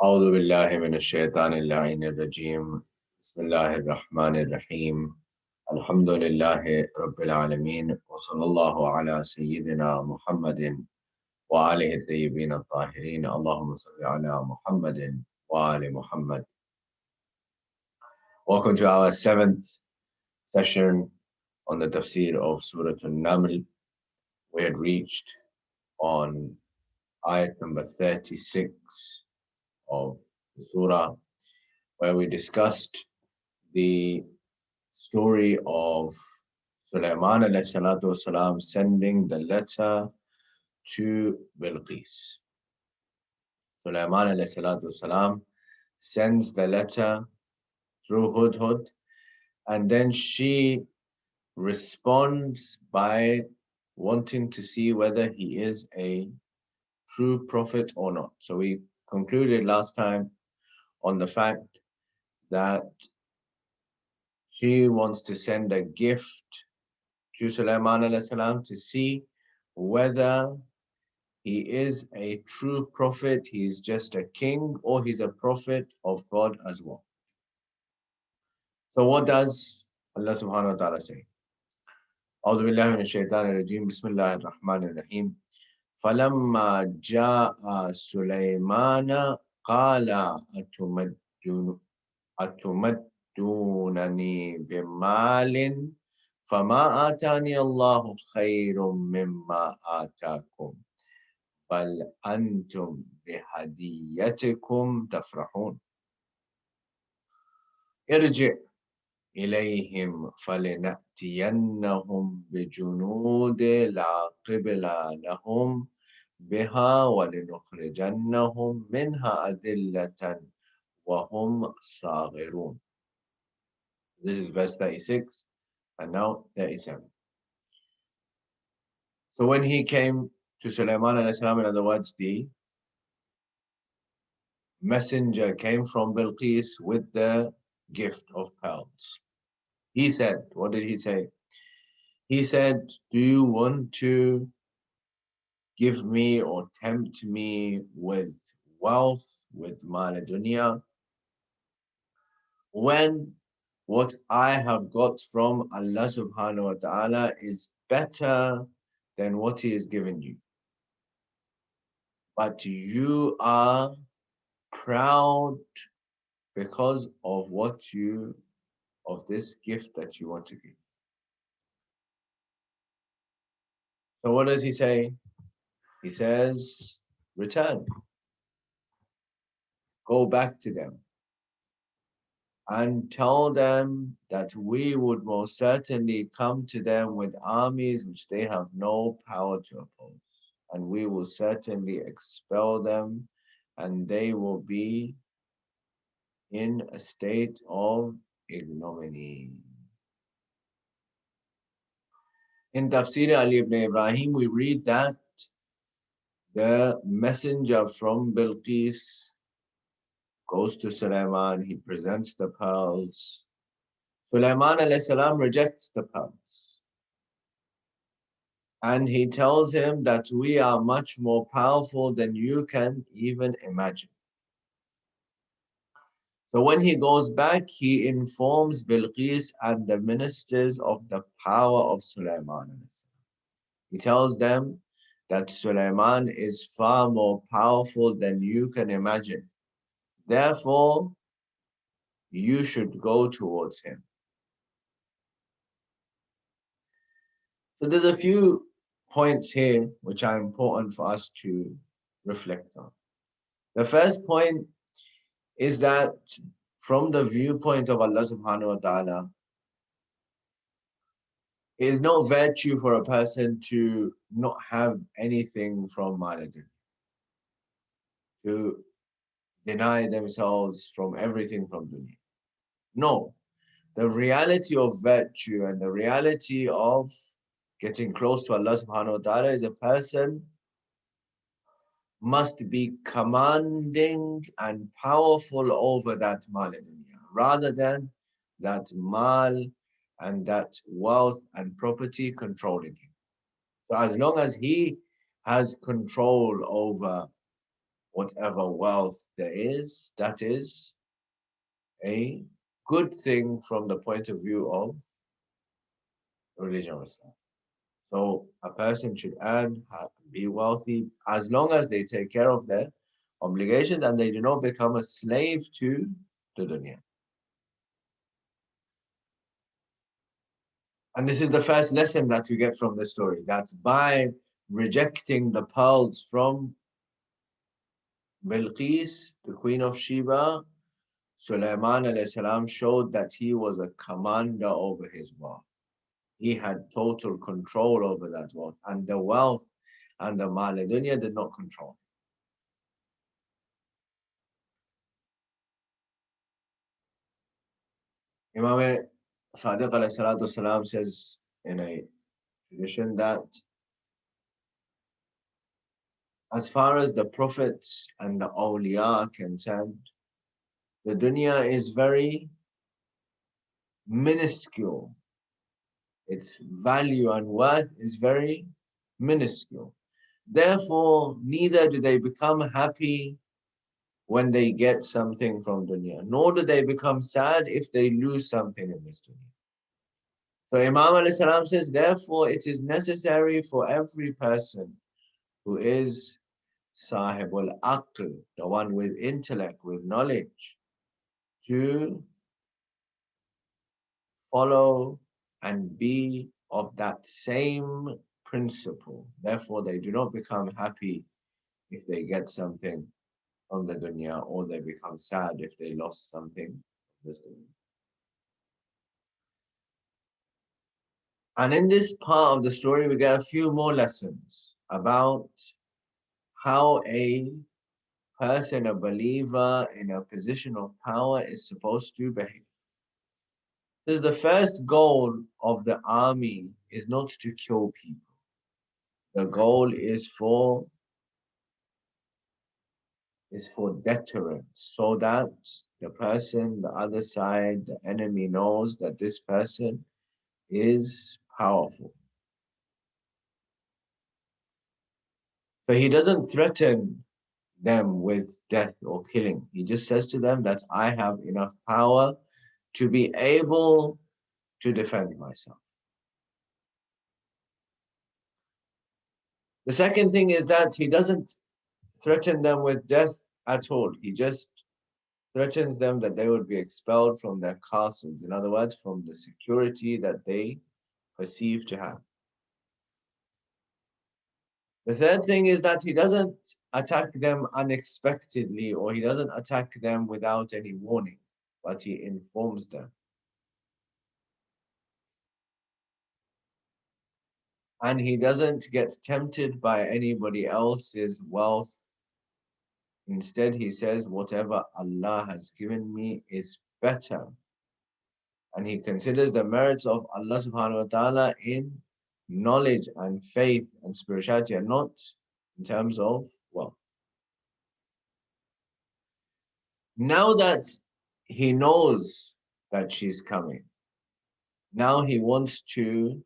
أعوذ بالله من الشيطان اللعين الرجيم بسم الله الرحمن الرحيم الحمد لله رب العالمين وصلى الله على سيدنا محمد وآله الطيبين الطاهرين اللهم صل على محمد وآل محمد. Welcome to our seventh session on the Tafsir of Surah Naml. We had reached on ayat number 36 of the Surah, where we discussed the story of Sulaiman alayhi salatu wasalam sending the letter to Bilqis. Sulaiman alayhi salatu wasalam sends the letter through Hudhud, and then she responds by wanting to see whether he is a true prophet or not. So we concluded last time on the fact that she wants to send a gift to Sulaiman alayhi salam to see whether he is a true prophet, he's just a king, or he's a prophet of God as well. So what does Allah subhanahu wa ta'ala say? أعوذ بالله من الشيطان الرجيم بسم الله الرحمن الرحيم فلما جاء سليمان قال أتمدونني بمال فما آتاني الله خير مما آتاكم بل أنتم بهديتكم تفرحون ارجع إليهم فلنأتينهم بجنود لا قبل لهم بها ولنخرجنهم منها أذلة وهم صاغرون. This is verse 36 and now 37. So when he came to Sulaiman alayhi salam, in other words, the messenger came from Bilqis with the gift of pearls. He said, what did he say? He said, do you want to give me or tempt me with wealth, with mal dunya, when what I have got from Allah subhanahu wa ta'ala is better than what he has given you? But you are proud because of this gift that you want to give. So what does he say? He says, return, go back to them and tell them that we would most certainly come to them with armies which they have no power to oppose. And we will certainly expel them, and they will be in a state of ignominy. In Tafsir Ali ibn Ibrahim, we read that the messenger from Bilqis goes to Sulaiman, he presents the pearls. Sulaiman alayhi salam rejects the pearls. And he tells him that we are much more powerful than you can even imagine. So when he goes back, he informs Bilqis and the ministers of the power of Sulaiman. He tells them that Sulaiman is far more powerful than you can imagine. Therefore, you should go towards him. So there's a few points here which are important for us to reflect on. The first point is that from the viewpoint of Allah subhanahu wa ta'ala, it is no virtue for a person to not have anything from Malajan, to deny themselves from everything from dunya. No, the reality of virtue and the reality of getting close to Allah subhanahu wa ta'ala is a person must be commanding and powerful over that mal dunya, rather than that mal and that wealth and property controlling him. So as long as he has control over whatever wealth there is, that is a good thing from the point of view of religion of Islam. So a person should earn, be wealthy, as long as they take care of their obligations and they do not become a slave to the dunya. And this is the first lesson that we get from the story, that by rejecting the pearls from Bilqis, the queen of Sheba, Sulaiman alayhi salam showed that he was a commander over his wealth. He had total control over that wealth, and the wealth and the mal dunya did not control. Imam Sadiq alayhi salatu salam says in a tradition that as far as the prophets and the awliya are concerned, the dunya is very minuscule. Its value and worth is very minuscule. Therefore, neither do they become happy when they get something from dunya, nor do they become sad if they lose something in this dunya. So Imam alayhi salam says, therefore, it is necessary for every person who is sahibul aql, the one with intellect, with knowledge, to follow and be of that same principle. Therefore, they do not become happy if they get something from the dunya, or they become sad if they lost something from this dunya. And in this part of the story, we get a few more lessons about how a person, a believer in a position of power, is supposed to behave. This is the first goal of the army is not to kill people. The goal is for deterrence, so that the person, the other side, the enemy knows that this person is powerful. So he doesn't threaten them with death or killing. He just says to them that I have enough power to be able to defend myself. The second thing is that he doesn't threaten them with death at all. He just threatens them that they would be expelled from their castles. In other words, from the security that they perceive to have. The third thing is that he doesn't attack them unexpectedly, or he doesn't attack them without any warning, but he informs them. And he doesn't get tempted by anybody else's wealth. Instead, he says, whatever Allah has given me is better. And he considers the merits of Allah subhanahu wa ta'ala in knowledge and faith and spirituality, and not in terms of wealth. Now that he knows that she's coming, now he wants to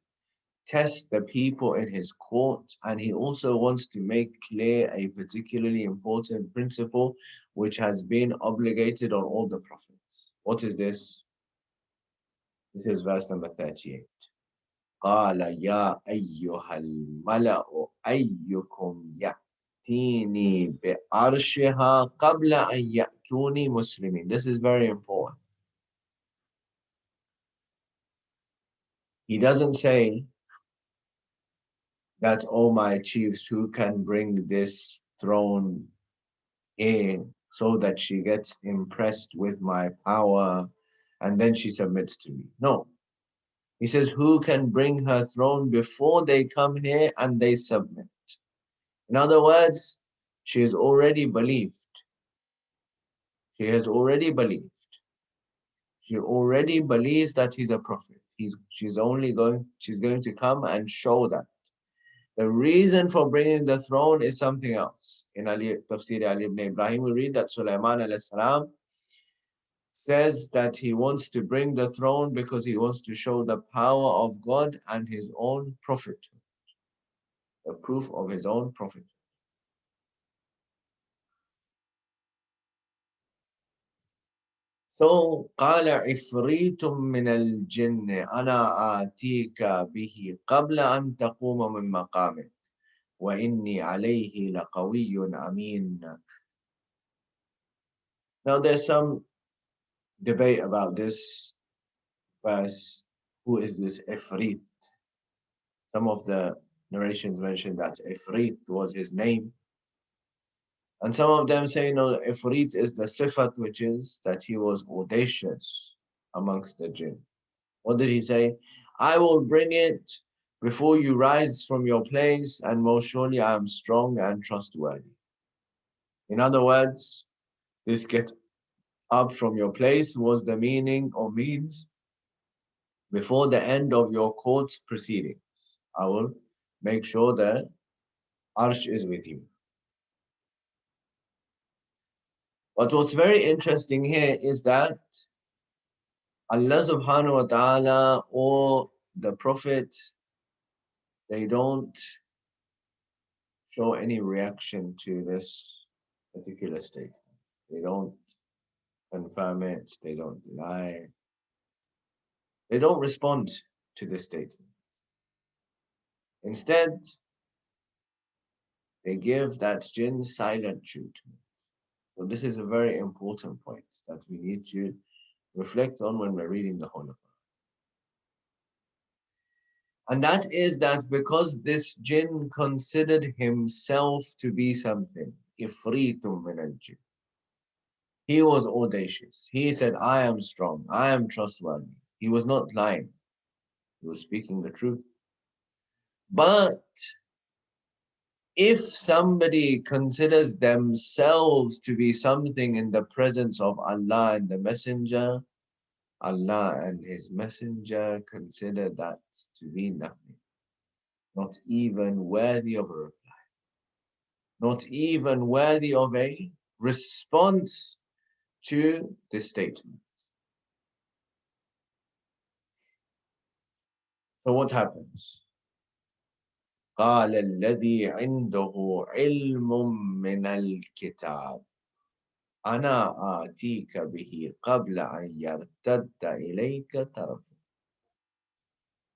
test the people in his court, and he also wants to make clear a particularly important principle which has been obligated on all the prophets. What is this? This is verse number 38. قال يا أيها الملأ أيكم يأتيني بعرشها قبل أن يأتوني مسلمين. This is very important. He doesn't say that, oh my chiefs, who can bring this throne here so that she gets impressed with my power and then she submits to me. No. He says, who can bring her throne before they come here and they submit? In other words, she has already believed. She has already believed. She already believes that he's a prophet. She's going to come and show that. The reason for bringing the throne is something else. In Tafsir Ali ibn Ibrahim, we read that Sulaiman alayhi salam says that he wants to bring the throne because he wants to show the power of God and his own prophethood, the proof of his own prophethood. So قال عفريت من الجن أنا آتيك به قبل أن تقوم من مقامك وإني عليه لقوي أمين. Now there's some debate about this verse. Who is this Ifrit? Some of the narrations mention that Ifrit was his name. And some of them say, no, Ifrit is the sifat, which is that he was audacious amongst the jinn. What did he say? I will bring it before you rise from your place, and most surely I am strong and trustworthy. In other words, this get up from your place was the meaning or means before the end of your court's proceedings. I will make sure that Arsh is with you. But what's very interesting here is that Allah subhanahu wa ta'ala or the Prophet, they don't show any reaction to this particular statement. They don't confirm it, they don't deny it. They don't respond to this statement. Instead, they give that jinn silent treatment. So this is a very important point that we need to reflect on when we're reading the Holy Quran. And that is that because this jinn considered himself to be something, ifritum min al-jinn. He was audacious. He said, I am strong, I am trustworthy. He was not lying. He was speaking the truth. But if somebody considers themselves to be something in the presence of Allah and the Messenger, Allah and His Messenger consider that to be nothing, not even worthy of a reply, not even worthy of a response to this statement. So what happens? قال الذي عنده علم من الكتاب أنا آتيك به قبل أن يرتد إليك طرفه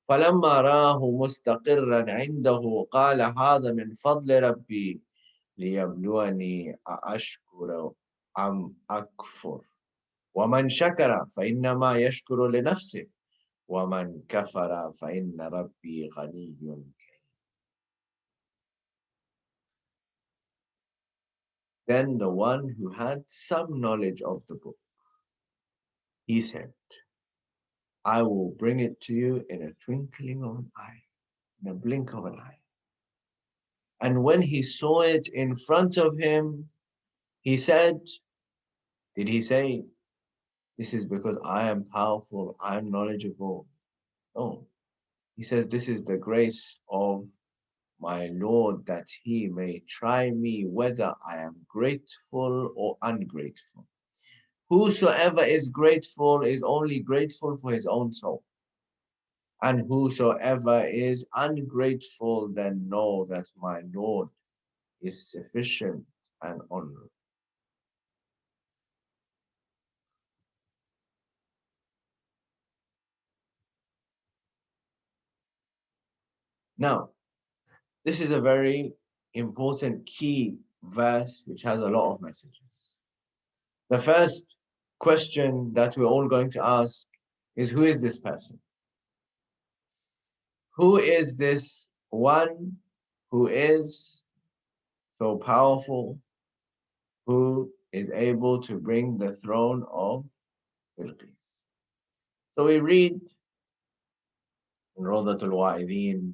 فلما راه مستقرا عنده قال هذا من فضل ربي ليبلوني أأشكر أم أكفر ومن شكر فإنما يشكر لنفسه ومن كفر فإن ربي غني كريم. Then the one who had some knowledge of the book, he said, I will bring it to you in a twinkling of an eye, in a blink of an eye. And when he saw it in front of him, he said, did he say, this is because I am powerful, I am knowledgeable? No. He says, this is the grace of my Lord that he may try me whether I am grateful or ungrateful. Whosoever is grateful is only grateful for his own soul. And whosoever is ungrateful, then know that my Lord is sufficient and honorable. Now, this is a very important key verse which has a lot of messages. The first question that we're all going to ask is, who is this person? Who is this one who is so powerful, who is able to bring the throne of Bilqis? So we read in Rawdatul Wa'idhin,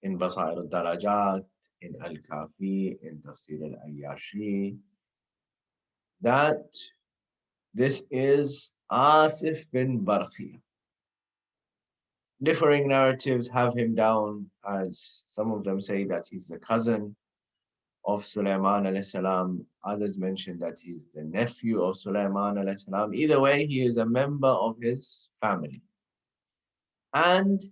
in Basair al-Darajat, in Al-Kafi, in Tafsir al-Ayyashi, that this is Asif bin Barkhiyah. Differing narratives have him down as some of them say that he's the cousin of Sulaiman alayhi salam. Others mention that he's the nephew of Sulaiman alayhi salam. Either way, he is a member of his family. And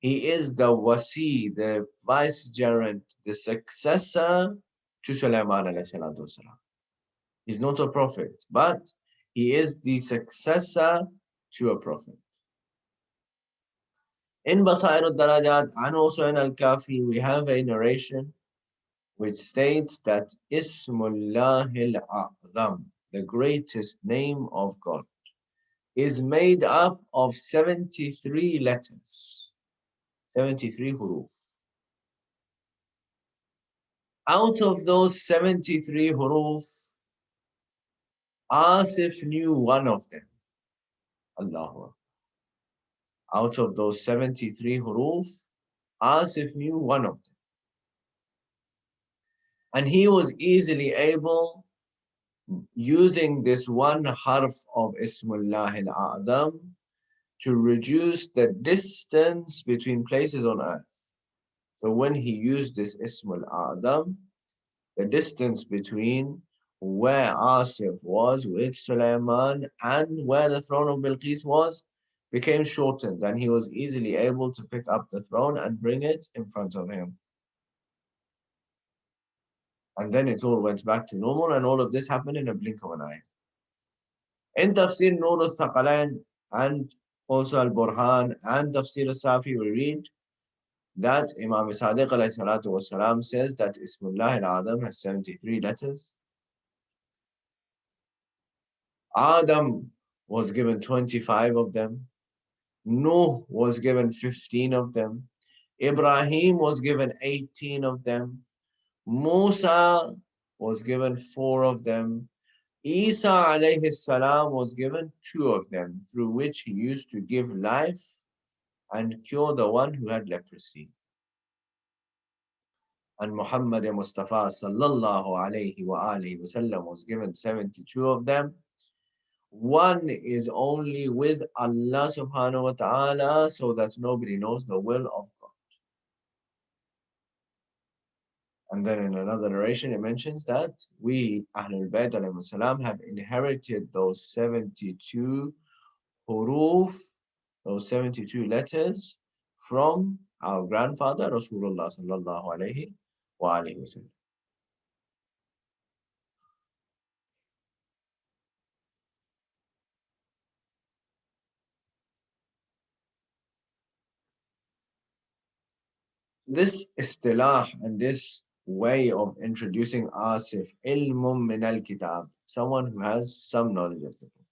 he is the wasi, the vicegerent, the successor to Sulaiman alayhi salatu wasalam. He's not a prophet, but He is the successor to a prophet. In Basair al-Darajat and also in Al-Kafi, we have a narration which states that Ismullah al-A'zam, the greatest name of God, is made up of 73 letters, 73 huruf. Out of those 73 huruf, Asif knew one of them. Allahu Akbar. Out of those 73 huruf, Asif knew one of them. And he was easily able, using this one harf of Ismullah al-A'zam, to reduce the distance between places on earth. So when he used this Ismul A'zam, the distance between where Asif was with Sulaiman and where the throne of Bilqis was became shortened, and he was easily able to pick up the throne and bring it in front of him. And then it all went back to normal, and all of this happened in a blink of an eye. In Tafsir Nur al-Thaqalain and also Al-Burhan and Tafsir al-Safi, we read that Imam Sadiq والسلام, says that Ismullah al-Azam has 73 letters. Adam was given 25 of them. Nuh was given 15 of them. Ibrahim was given 18 of them. Musa was given 4 of them. Isa alayhi salam was given 2 of them, through which he used to give life and cure the one who had leprosy. And Muhammad Mustafa sallallahu alayhi wa alihi wasallam was given 72 of them. One is only with Allah subhanahu wa ta'ala, so that nobody knows the will of God. And then in another narration it mentions that we, Ahlul Bayt alayhi salam, have inherited those 72 huruf, those 72 letters from our grandfather Rasulullah sallallahu alayhi wa alihi wasallam. This istilah and this way of introducing Asif, ilmum min al-kitab, someone who has some knowledge of the book.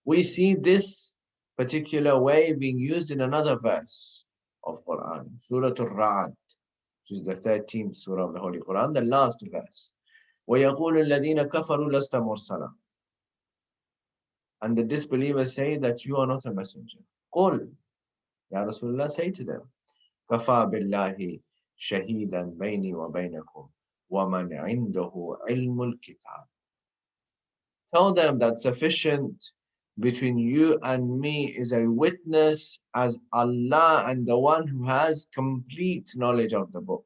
We see this particular way being used in another verse of Quran, Surah Al-Ra'd, which is the 13th surah of the Holy Quran, the last verse. وَيَقُولُ الَّذِينَ كَفَرُوا لَسْتَ مُرْسَلًا. And the disbelievers say that you are not a messenger. قُلْ, Ya Rasulullah, say to them, كَفَى بِاللَّهِ شَهِيدًا بَيْنِي وَبَيْنَكُمْ وَمَنْ عِنْدَهُ عِلْمُ الْكِتَابِ. Tell them that sufficient between you and me is a witness as Allah and the one who has complete knowledge of the book.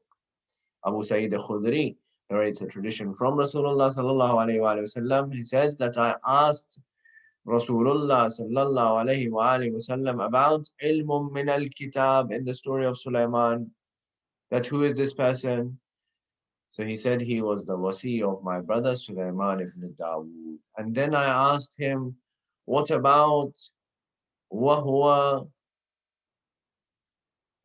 Abu Sa'id al-Khudri narrates a tradition from Rasulullah sallallahu alayhi wa sallam. He says that I asked Rasulullah sallallahu alayhi wa sallam about ilmum min al-kitab in the story of Sulaiman, that who is this person? So he said he was the wasi of my brother Sulaiman ibn Dawood. And then I asked him, what about وَهُوَ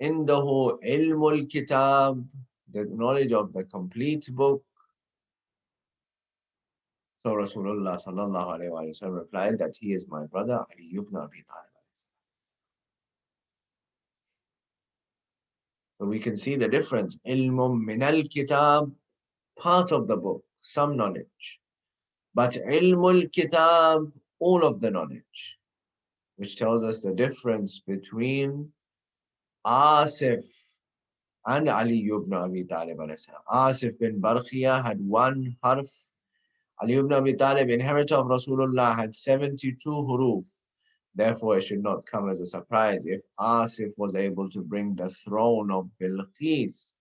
إِنْدَهُ عِلْمُ الْكِتَابِ, the knowledge of the complete book? So Rasulullah sallallahu alayhi wa sallam replied that he is my brother Ali ibn Abi Talib. So we can see the difference. Ilmum min al-kitab, part of the book, some knowledge. But ilmul kitab, all of the knowledge. Which tells us the difference between Asif and Ali ibn Abi Talib. Asif bin Barkhia had 1 harf. Ali ibn Abi Talib, inheritor of Rasulullah, had 72 huruf. Therefore, it should not come as a surprise if Asif was able to bring the throne of Bilqis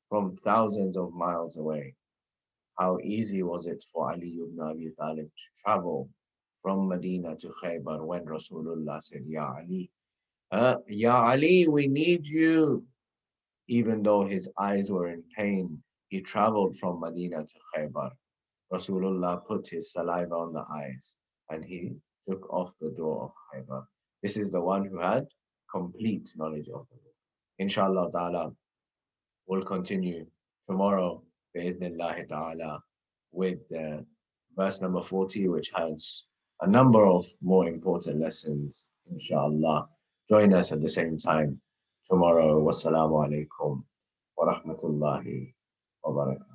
from thousands of miles away. How easy was it for Ali ibn Abi Talib to travel from Medina to Khaybar when Rasulullah said, Ya Ali, Ya Ali, we need you. Even though his eyes were in pain, he traveled from Medina to Khaybar. Rasulullah put his saliva on the eyes and he took off the door of Khaybar. This is the one who had complete knowledge of the book. Inshallah ta'ala, we'll continue tomorrow, bi'idhnillahi ta'ala, with verse number 40, which has a number of more important lessons, inshallah. Join us at the same time tomorrow. Wassalamu alaikum wa rahmatullahi wa barakatuh.